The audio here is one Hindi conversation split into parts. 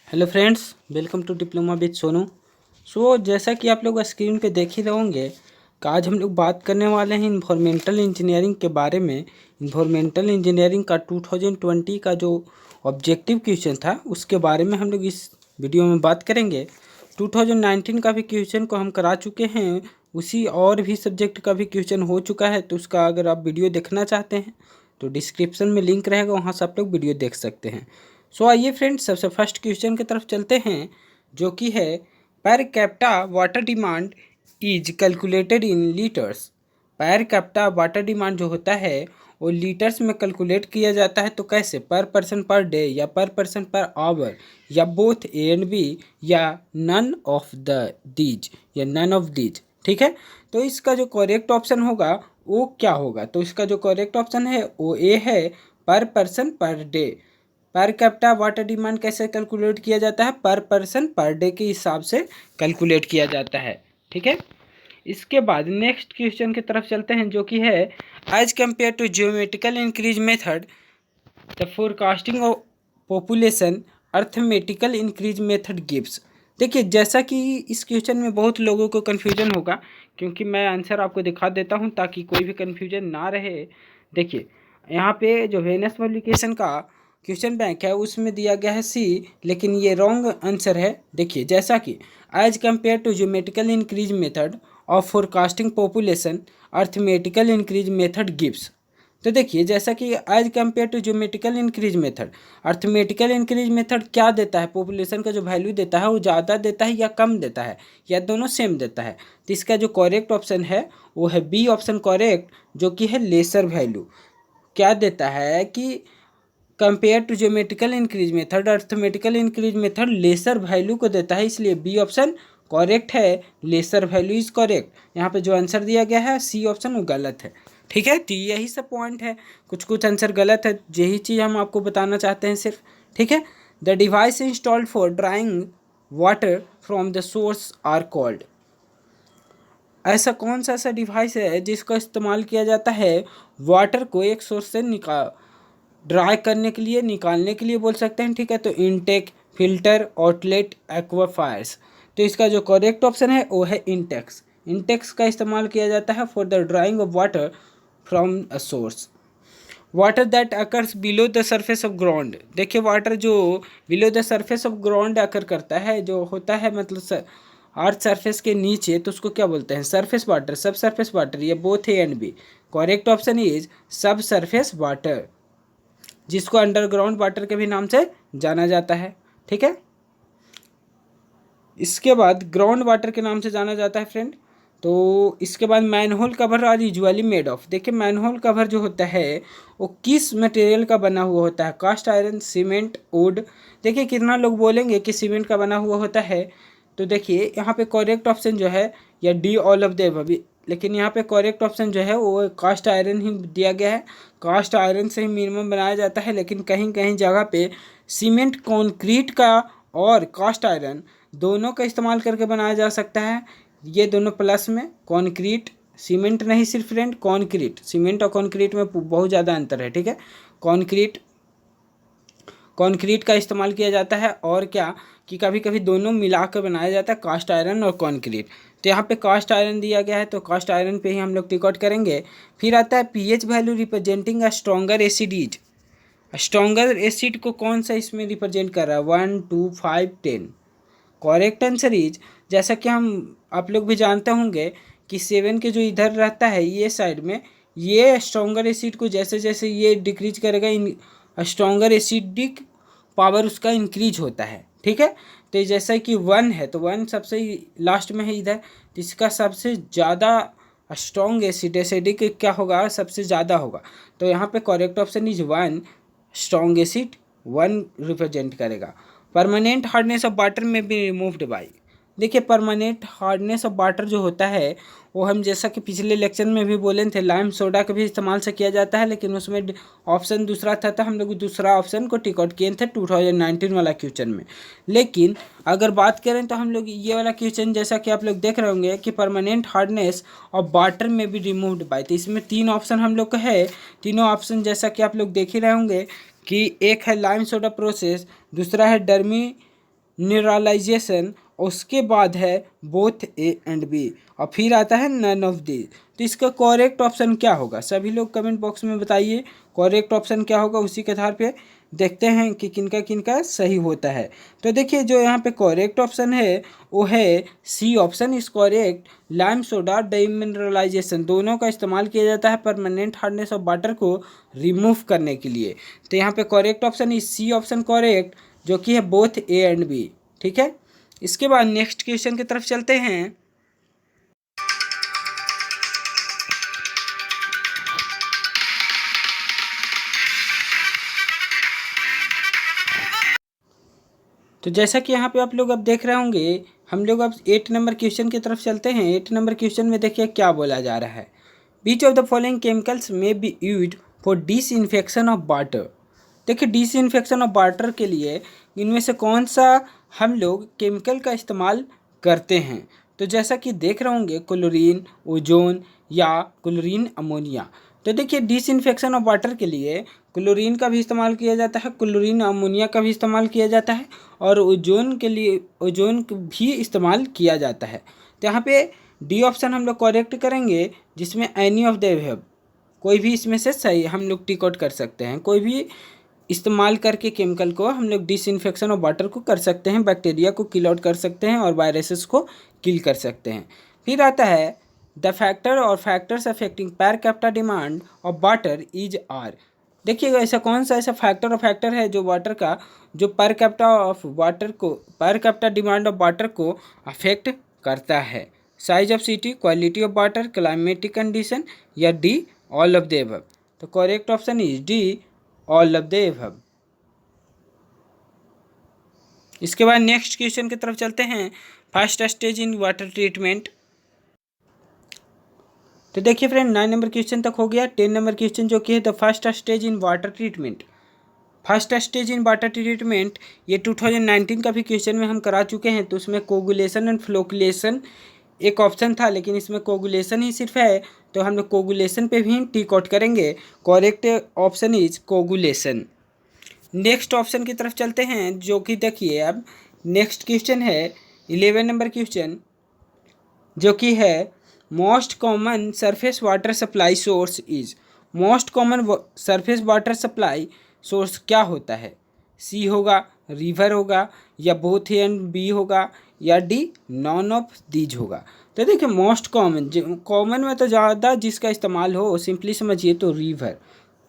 Hello friends, welcome to diploma with Sonu. जैसा कि आप लोग स्क्रीन पे देख ही रहे होंगे कि आज हम लोग बात करने वाले हैं इन्वायरमेंटल इंजीनियरिंग के बारे में। इन्वायरमेंटल इंजीनियरिंग का 2020 का जो ऑब्जेक्टिव क्वेश्चन था उसके बारे में हम लोग इस वीडियो में बात करेंगे। 2019 का भी क्वेश्चन को हम करा चुके हैं, उसी और भी सब्जेक्ट का भी क्वेश्चन हो चुका है। तो उसका अगर आप वीडियो देखना चाहते हैं तो डिस्क्रिप्शन में लिंक रहेगा, वहाँ से आप लोग वीडियो देख सकते हैं। आइए फ्रेंड्स, सबसे फर्स्ट क्वेश्चन की तरफ चलते हैं, जो कि है पर capita water demand is calculated in litres. पर कैप्टा वाटर डिमांड जो होता है वो लीटर्स में कैलकुलेट किया जाता है। तो कैसे? पर पर्सन पर डे, या पर पर्सन पर आवर, या बोथ ए एंड बी, या नन ऑफ द दीज, या नन ऑफ दीज। ठीक है, तो इसका जो करेक्ट ऑप्शन होगा वो क्या होगा? तो इसका जो करेक्ट ऑप्शन है वो ए है, पर person per day. Per capita water demand कैसे कैलकुलेट किया जाता है? पर पर्सन पर डे के हिसाब से कैलकुलेट किया जाता है। ठीक है, इसके बाद नेक्स्ट क्वेश्चन की तरफ चलते हैं, जो कि है as compare to geometrical increase method the forecasting of population arithmetical increase method gives. देखिए, जैसा कि इस क्वेश्चन में बहुत लोगों को कन्फ्यूजन होगा, क्योंकि मैं आंसर आपको दिखा देता हूं ताकि कोई भी कन्फ्यूजन ना रहे। देखिए, यहाँ पे जो वेनस पब्लिकेशन का क्वेश्चन बैंक है उसमें दिया गया है सी, लेकिन ये रॉन्ग आंसर है। देखिए, जैसा कि as compare to geometrical increase method of forecasting population arithmetical increase method gives. तो देखिए, जैसा कि as compare to geometrical increase method, arithmetical increase method क्या देता है? पॉपुलेशन का जो वैल्यू देता है वो ज़्यादा देता है या कम देता है, या दोनों सेम देता है? तो इसका जो करेक्ट ऑप्शन है वो है बी ऑप्शन करेक्ट, जो कि है लेसर वैल्यू। क्या देता है कि compare to geometrical increase method, arithmetical increase method lesser value को देता है, इसलिए बी ऑप्शन करेक्ट है। Lesser value is correct. यहाँ पे जो आंसर दिया गया है सी ऑप्शन वो गलत है। ठीक है, तो यही सब पॉइंट है, कुछ कुछ आंसर गलत है, यही चीज़ हम आपको बताना चाहते हैं सिर्फ। ठीक है, the device installed for drawing water from the source are called. ऐसा कौन सा ऐसा डिवाइस है जिसका इस्तेमाल किया जाता है वाटर को एक सोर्स से ड्राई करने के लिए, निकालने के लिए बोल सकते हैं। ठीक है, तो इनटेक, फिल्टर, आउटलेट, एक्वाफायर्स। तो इसका जो करेक्ट ऑप्शन है वो है इंटेक्स। इंटेक्स का इस्तेमाल किया जाता है for the drawing of water from a source. Water that occurs below the surface of ground. देखिए, वाटर जो below the surface of ground occur करता है, जो होता है मतलब अर्थ सरफेस के नीचे, तो उसको क्या बोलते हैं? Surface water, sub surface water, ये both A and B. Correct option is sub surface water, जिसको अंडरग्राउंड वाटर के भी नाम से जाना जाता है। ठीक है, इसके बाद ग्राउंड वाटर के नाम से जाना जाता है फ्रेंड। तो इसके बाद manhole cover are usually made of. देखिए, मैनहोल कवर जो होता है वो किस मटेरियल का बना हुआ होता है? Cast iron, cement, wood. देखिए, कितना लोग बोलेंगे कि सीमेंट का बना हुआ होता है, तो देखिए यहाँ पे करेक्ट ऑप्शन जो है या the all of the above, लेकिन यहाँ पे करेक्ट ऑप्शन जो है वो कास्ट आयरन ही दिया गया है। कास्ट आयरन से ही मिनिमम बनाया जाता है, लेकिन कहीं कहीं जगह पे सीमेंट, कंक्रीट का और कास्ट आयरन दोनों का इस्तेमाल करके बनाया जा सकता है। ये दोनों प्लस में, कंक्रीट, सीमेंट नहीं सिर्फ फ्रेंड, कंक्रीट, सीमेंट और कंक्रीट में बहुत ज़्यादा अंतर है। ठीक है, कंक्रीट कंक्रीट का इस्तेमाल किया जाता है, और क्या कि कभी कभी दोनों मिलाकर बनाया जाता है, कास्ट आयरन और कंक्रीट। तो यहाँ पे कास्ट आयरन दिया गया है, तो कास्ट आयरन पे ही हम लोग टिकट करेंगे। फिर आता है pH value representing a stronger acid is. Stronger acid को कौन सा इसमें रिप्रेजेंट कर रहा है? 1, 2, 5, 10। करेक्ट आंसर इज, जैसा कि आप लोग भी जानते होंगे कि 7 के जो इधर रहता है ये साइड में, ये स्ट्रॉन्गर एसिड को जैसे जैसे ये डिक्रीज करेगा, इन स्ट्रॉन्गर एसिडिक पावर उसका इंक्रीज होता है। ठीक है, तो जैसा कि 1 है तो 1 सबसे लास्ट में है इधर, तो इसका सबसे ज़्यादा स्ट्रॉन्ग एसिडिक क्या होगा? सबसे ज़्यादा होगा। तो यहाँ पे correct option is 1, strong acid 1 represent करेगा। परमानेंट हार्डनेस ऑफ वाटर में बी रिमूव्ड बाई। देखिए, परमानेंट हार्डनेस ऑफ वाटर जो होता है वो हम जैसा कि पिछले लेक्चर में भी बोले थे, लाइम सोडा का भी इस्तेमाल से किया जाता है, लेकिन उसमें ऑप्शन दूसरा था, तो हम लोग दूसरा ऑप्शन को टिक आउट किए थे 2019 वाला क्वेश्चन में। लेकिन अगर बात करें तो हम लोग ये वाला क्वेश्चन, जैसा कि आप लोग देख रहे होंगे कि परमानेंट हार्डनेस ऑफ वाटर में भी रिमूव्ड बाई, तो इसमें 3 ऑप्शन हम लोग का है। तीनों ऑप्शन जैसा कि आप लोग देख ही रहे होंगे कि एक है लाइम सोडा प्रोसेस, दूसरा है डर्मी न्यूट्रलाइजेशन, उसके बाद है बोथ ए एंड बी, और फिर आता है नन ऑफ दी। तो इसका करेक्ट ऑप्शन क्या होगा? सभी लोग कमेंट बॉक्स में बताइए करेक्ट ऑप्शन क्या होगा। उसी के आधार पे देखते हैं कि किनका किनका सही होता है। तो देखिए जो यहाँ पे करेक्ट ऑप्शन है वो है C option is correct. Lime soda demineralization दोनों का इस्तेमाल किया जाता है परमानेंट हार्डनेस ऑफ वाटर को रिमूव करने के लिए। तो यहाँ पे correct option is C option correct, जो कि है बोथ ए एंड बी। ठीक है, इसके बाद नेक्स्ट क्वेश्चन की तरफ चलते हैं। तो जैसा कि यहाँ पे आप लोग अब देख रहे होंगे, हम लोग अब 8 नंबर क्वेश्चन की तरफ चलते हैं। 8 नंबर क्वेश्चन में देखिए क्या बोला जा रहा है। बीच ऑफ द फॉलोइंग केमिकल्स में B use for disinfection of water. देखिए डिसइंफेक्शन ऑफ वाटर के लिए इनमें से कौन सा हम लोग केमिकल का इस्तेमाल करते हैं? तो जैसा कि देख रहे होंगे क्लोरीन, ओजोन या क्लोरीन अमोनिया। तो देखिए डिसइंफेक्शन ऑफ वाटर के लिए क्लोरीन का भी इस्तेमाल किया जाता है, क्लोरीन अमोनिया का भी इस्तेमाल किया जाता है, और ओजोन के लिए ओजोन भी इस्तेमाल किया जाता है। तो यहाँ पे डी ऑप्शन हम लोग करेक्ट करेंगे, जिसमें एनी ऑफ द अबव, कोई भी इसमें से सही हम लोग टिक आउट कर सकते हैं। कोई भी इस्तेमाल करके केमिकल को हम लोग डिसइंफेक्शन ऑफ वाटर को कर सकते हैं, बैक्टीरिया को किल आउट कर सकते हैं और वायरसेस को किल कर सकते हैं। फिर आता है द फैक्टर और factors affecting per capita demand of water is are. देखिएगा ऐसा कौन सा ऐसा फैक्टर और फैक्टर है जो वाटर का जो पर कैपिटा ऑफ वाटर को per capita demand of water को अफेक्ट करता है? Size of city, quality of water, climatic condition, या the all of the above. तो correct option is the all of the above. इसके बाद नेक्स्ट क्वेश्चन की तरफ चलते हैं। First stage in water treatment. तो देखिए फ्रेंड 9 नंबर क्वेश्चन तक हो गया। 10 नंबर क्वेश्चन जो कि है the first stage in water treatment. First stage in water treatment ये 2019 का भी क्वेश्चन में हम करा चुके हैं। तो उसमें कोगुलेशन एंड फ्लोकुलेशन एक ऑप्शन था, लेकिन इसमें कोगुलेशन ही सिर्फ है, तो हम लोग कोगुलेशन पे भी टिक आउट करेंगे। Correct option is coagulation. Next option की तरफ चलते हैं, जो कि देखिए अब नेक्स्ट क्वेश्चन है 11 नंबर क्वेश्चन, जो कि है most common surface water supply source is. Most common surface water supply source क्या होता है? सी होगा, रिवर होगा, या बोथ ए एंड बी होगा, या डी नॉन ऑफ दीज होगा। तो देखिए मोस्ट कॉमन, कॉमन में तो ज़्यादा जिसका इस्तेमाल हो सिंपली समझिए तो river.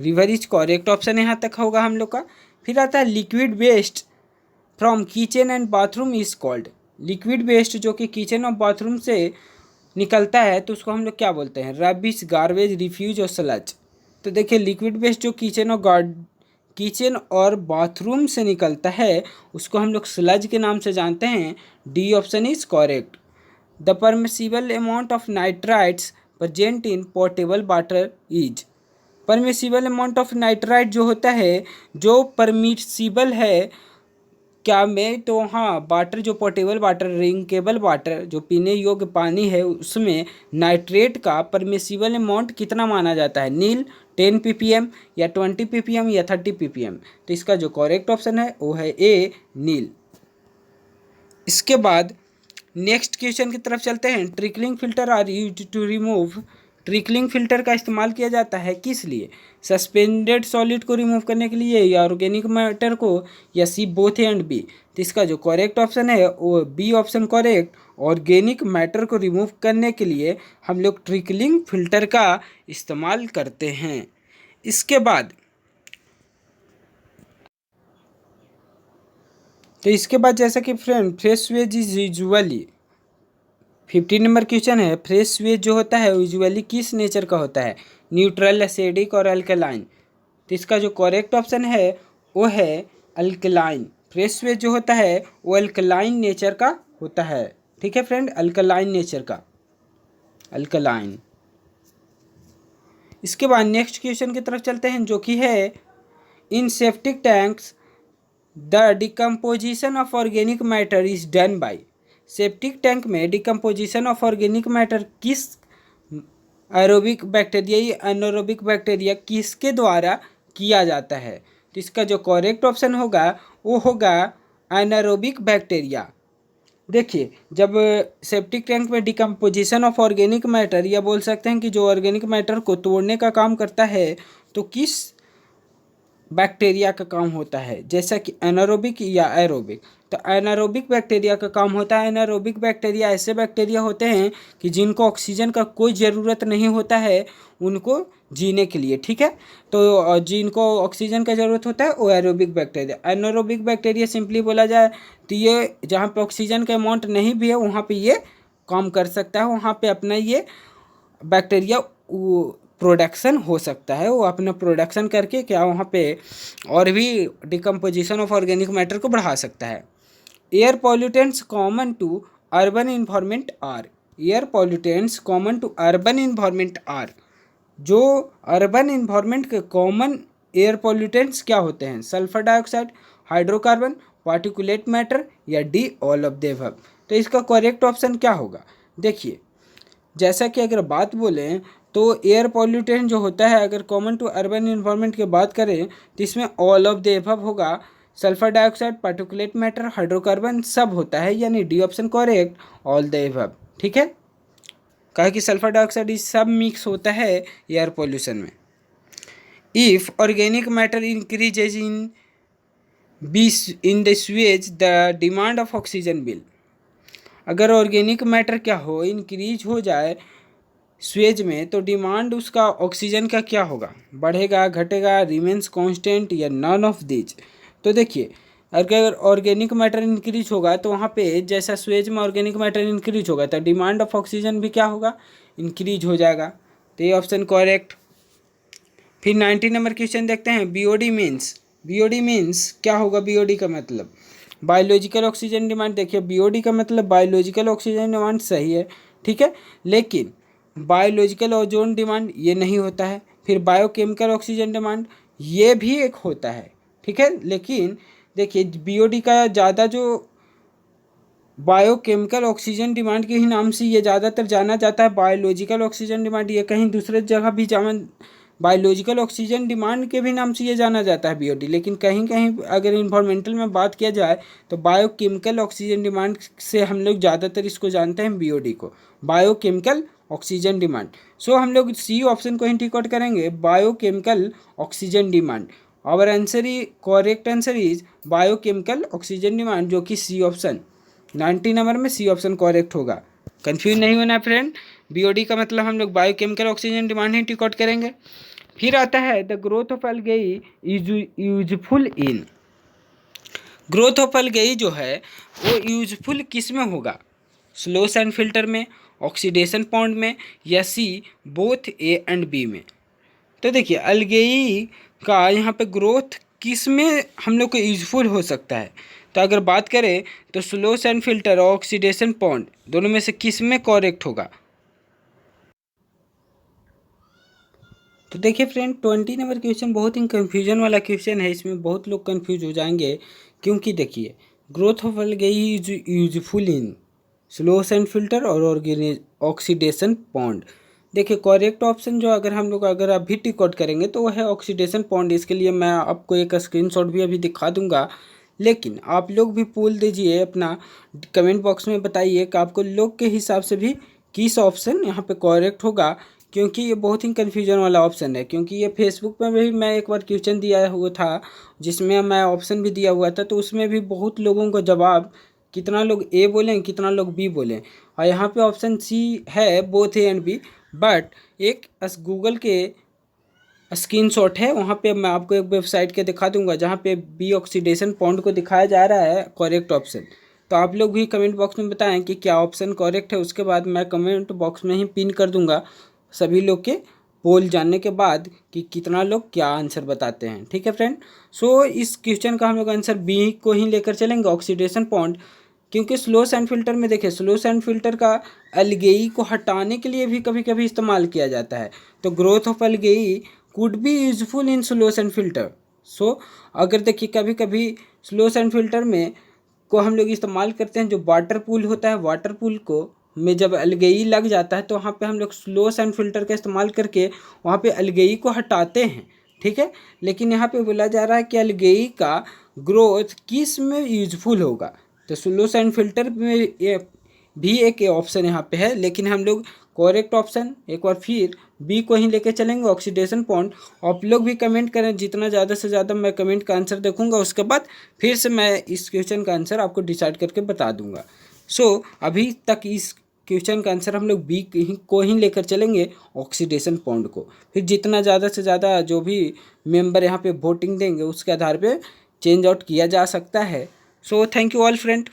River is correct option यहाँ तक होगा हम लोग का। फिर आता है liquid waste from kitchen and bathroom is called. Liquid waste जो कि किचन और बाथरूम से निकलता है तो उसको हम लोग क्या बोलते हैं? रबिश, गार्बेज, रिफ्यूज और स्लज। तो देखिए लिक्विड वेस्ट जो किचन और बाथरूम से निकलता है उसको हम लोग स्लज के नाम से जानते हैं। D option is correct. The permissible amount of nitrites present in portable water is. Permissible amount of nitrite जो होता है, जो परमिसिबल है क्या में, तो हाँ वाटर जो पोर्टेबल वाटर, ड्रिंकेबल वाटर जो पीने योग्य पानी है उसमें नाइट्रेट का परमिसिबल अमाउंट कितना माना जाता है? नील 10 ppm या 20 ppm या 30 ppm। तो इसका जो करेक्ट ऑप्शन है वो है ए नील। इसके बाद नेक्स्ट क्वेश्चन की तरफ चलते हैं। Trickling filter are used to remove. Trickling filter का इस्तेमाल किया जाता है किस लिए? सस्पेंडेड सॉलिड को रिमूव करने के लिए, या ऑर्गेनिक मैटर को, या सी बोथ एंड बी। तो इसका जो करेक्ट ऑप्शन है वो B option correct. Organic matter को रिमूव करने के लिए हम लोग ट्रिकलिंग फिल्टर का इस्तेमाल करते हैं। इसके बाद जैसा कि friend fresh sewage is usually 15 number question है। फ्रेश वेज जो होता है यूजुअली किस नेचर का होता है? न्यूट्रल, एसिडिक और अल्कलाइन। तो इसका जो करेक्ट ऑप्शन है वो है अल्कलाइन। फ्रेश वेज जो होता है वो अल्कलाइन नेचर का होता है। ठीक है फ्रेंड, अल्कलाइन नेचर का, अल्कलाइन। इसके बाद नेक्स्ट क्वेश्चन की तरफ चलते हैं, जो कि है in septic tanks the decomposition of organic matter is done by. Septic tank में डिकम्पोजिशन ऑफ ऑर्गेनिक मैटर किस एरोबिक बैक्टीरिया या एनारोबिक बैक्टीरिया किसके द्वारा किया जाता है? तो इसका जो करेक्ट ऑप्शन होगा वो होगा एनारोबिक बैक्टीरिया। देखिए, जब सेप्टिक टैंक में डिकम्पोजिशन ऑफ ऑर्गेनिक मैटर, या बोल सकते हैं कि जो ऑर्गेनिक मैटर को तोड़ने का काम करता है, तो किस बैक्टीरिया का काम होता है, जैसा कि एनारोबिक या एरोबिक। तो एनारोबिक बैक्टीरिया का काम होता है, एनारोबिक बैक्टीरिया ऐसे बैक्टीरिया होते हैं कि जिनको ऑक्सीजन का कोई ज़रूरत नहीं होता है उनको जीने के लिए, ठीक है। तो जिनको ऑक्सीजन का ज़रूरत होता है वो aerobic bacteria. Anaerobic bacteria simply बोला जाए तो ये जहाँ पे ऑक्सीजन का अमाउंट नहीं भी है वहाँ पे ये काम कर सकता है, वहाँ पे अपना ये बैक्टीरिया प्रोडक्शन हो सकता है, वो अपना प्रोडक्शन करके क्या वहाँ पे और भी डिकम्पोजिशन ऑफ ऑर्गेनिक मैटर को बढ़ा सकता है। Air pollutants common to urban environment are. Air pollutants common to urban environment are. जो अर्बन इन्वायरमेंट के कॉमन एयर पॉल्यूटेंट्स क्या होते हैं? Sulphur dioxide, hydrocarbon, particulate matter, या the all of the above. तो इसका करेक्ट ऑप्शन क्या होगा? देखिए, जैसा कि अगर बात बोलें तो एयर पॉल्यूटेंट जो होता है, अगर कॉमन टू अर्बन इन्वायरमेंट की बात करें तो इसमें ऑल ऑफ द अबव होगा। Sulphur dioxide, particulate matter, hydrocarbon सब होता है, यानी D option correct, all the above, ठीक है। कहा कि सल्फर डाइऑक्साइड इस सब मिक्स होता है एयर पॉल्यूशन में। If organic matter increases in the Suez the demand of oxygen will. अगर ऑर्गेनिक मैटर क्या हो, इंक्रीज हो जाए स्वेज में, तो डिमांड उसका ऑक्सीजन का क्या होगा? बढ़ेगा, घटेगा, रिमेन्स कांस्टेंट, या नन ऑफ दिज। तो देखिए, अगर ऑर्गेनिक मैटर इंक्रीज होगा तो वहाँ पे जैसा स्वेज में ऑर्गेनिक मैटर इंक्रीज होगा तो डिमांड ऑफ ऑक्सीजन भी क्या होगा? इंक्रीज हो जाएगा। तो ये ऑप्शन करेक्ट। फिर 90 नंबर क्वेश्चन देखते हैं। बीओडी मीन्स, बीओडी मीन्स क्या होगा? बीओडी का मतलब बायोलॉजिकल ऑक्सीजन डिमांड। देखिए, बीओडी का मतलब बायोलॉजिकल ऑक्सीजन डिमांड सही है, ठीक है, लेकिन बायोलॉजिकल ओजोन डिमांड ये नहीं होता है। फिर बायोकेमिकल ऑक्सीजन डिमांड ये भी एक होता है, ठीक है, लेकिन देखिए बीओडी का ज़्यादा जो बायोकेमिकल ऑक्सीजन डिमांड के ही नाम से ये ज़्यादातर जाना जाता है। बायोलॉजिकल ऑक्सीजन डिमांड ये कहीं दूसरे जगह भी बायोलॉजिकल ऑक्सीजन डिमांड के भी नाम से ये जाना जाता है बीओडी, लेकिन कहीं कहीं अगर इन्वायरमेंटल में बात किया जाए तो बायोकेमिकल ऑक्सीजन डिमांड से हम लोग ज़्यादातर इसको जानते हैं, बीओडी को, बायोकेमिकल ऑक्सीजन डिमांड। सो हम लोग सी ऑप्शन को ही टिक आउट करेंगे, biochemical oxygen demand. Our answer ही correct answer is biochemical oxygen demand, जो कि सी ऑप्शन 90 नंबर में सी ऑप्शन करेक्ट होगा। कंफ्यूज नहीं होना फ्रेंड, बीओडी का मतलब हम लोग बायोकेमिकल ऑक्सीजन डिमांड ही टिक आउट करेंगे। फिर आता है the growth of algae is useful in. Growth of algae जो है वो यूजफुल किस में होगा? स्लो सैंड फिल्टर में, ऑक्सीडेशन पॉन्ड में, या C both A and B में। तो देखिए, एल्गेई का यहाँ पे ग्रोथ किस में हम लोग को यूजफुल हो सकता है? तो अगर बात करें तो स्लो सैंड फिल्टर और ऑक्सीडेशन पॉन्ड दोनों में से किस में करेक्ट होगा? तो देखिए फ्रेंड, 20 नंबर क्वेश्चन बहुत ही कन्फ्यूजन वाला क्वेश्चन है, इसमें बहुत लोग कन्फ्यूज हो जाएंगे, क्योंकि देखिए growth of algae is useful in slow sand filter और ऑक्सीडेशन पॉन्ड। देखिए करेक्ट ऑप्शन जो अगर आप भी टिक आउट करेंगे तो वो है ऑक्सीडेशन पॉन्ड। इसके लिए मैं आपको एक स्क्रीनशॉट भी अभी दिखा दूंगा, लेकिन आप लोग भी बोल दीजिए अपना कमेंट बॉक्स में, बताइए कि आपको लोग के हिसाब से भी किस ऑप्शन यहाँ पे करेक्ट होगा, क्योंकि ये बहुत ही कन्फ्यूजन वाला ऑप्शन है। क्योंकि ये फेसबुक में भी मैं एक बार क्वेश्चन दिया हुआ था जिसमें मैं ऑप्शन भी दिया हुआ था, तो उसमें भी बहुत लोगों को जवाब, कितना लोग ए बोलें कितना लोग बी बोलें, और यहाँ पे ऑप्शन सी है both A and B. But एक गूगल के स्क्रीनशॉट है, वहाँ पे मैं आपको एक वेबसाइट के दिखा दूंगा जहाँ पे बी ऑक्सीडेशन पॉन्ड को दिखाया जा रहा है करेक्ट ऑप्शन। तो आप लोग भी कमेंट बॉक्स में बताएं कि क्या ऑप्शन करेक्ट है, उसके बाद मैं कमेंट बॉक्स में ही पिन कर दूंगा सभी लोग के पोल जानने के बाद कि कितना लोग क्या आंसर बताते हैं, ठीक है फ्रेंड। सो इस क्वेश्चन का हम लोग आंसर बी को ही लेकर चलेंगे, ऑक्सीडेशन पॉन्ड। क्योंकि स्लो सैंड फिल्टर में देखिए, स्लो सैंड फिल्टर का एल्गेई को हटाने के लिए भी कभी कभी इस्तेमाल किया जाता है, तो growth of algae could be useful in slow sand filter. So अगर देखिए कभी कभी स्लो सैंड फिल्टर में को हम लोग इस्तेमाल करते हैं, जो वाटर पूल होता है, वाटर पूल को में जब एल्गेई लग जाता है तो वहाँ पे हम लोग स्लो सैंड फिल्टर का इस्तेमाल करके वहाँ पे एल्गेई को हटाते हैं, ठीक है। लेकिन यहाँ पे बोला जा रहा है कि एल्गेई का ग्रोथ किस में यूजफुल होगा, तो स्लो सैंड फिल्टर में ये भी एक ऑप्शन यहाँ पे है, लेकिन हम लोग करेक्ट ऑप्शन एक बार फिर बी को ही लेके चलेंगे, ऑक्सीडेशन पॉइंट। आप लोग भी कमेंट करें, जितना ज़्यादा से ज़्यादा मैं कमेंट का आंसर देखूंगा उसके बाद फिर से मैं इस क्वेश्चन का आंसर आपको डिसाइड करके बता दूंगा। सो अभी तक इस क्वेश्चन का आंसर हम लोग बी को ही लेकर चलेंगे, ऑक्सीडेशन पॉइंट को। फिर जितना ज़्यादा से ज़्यादा जो भी मेंबर यहाँ पे वोटिंग देंगे उसके आधार पे चेंज आउट किया जा सकता है। So thank you all friend.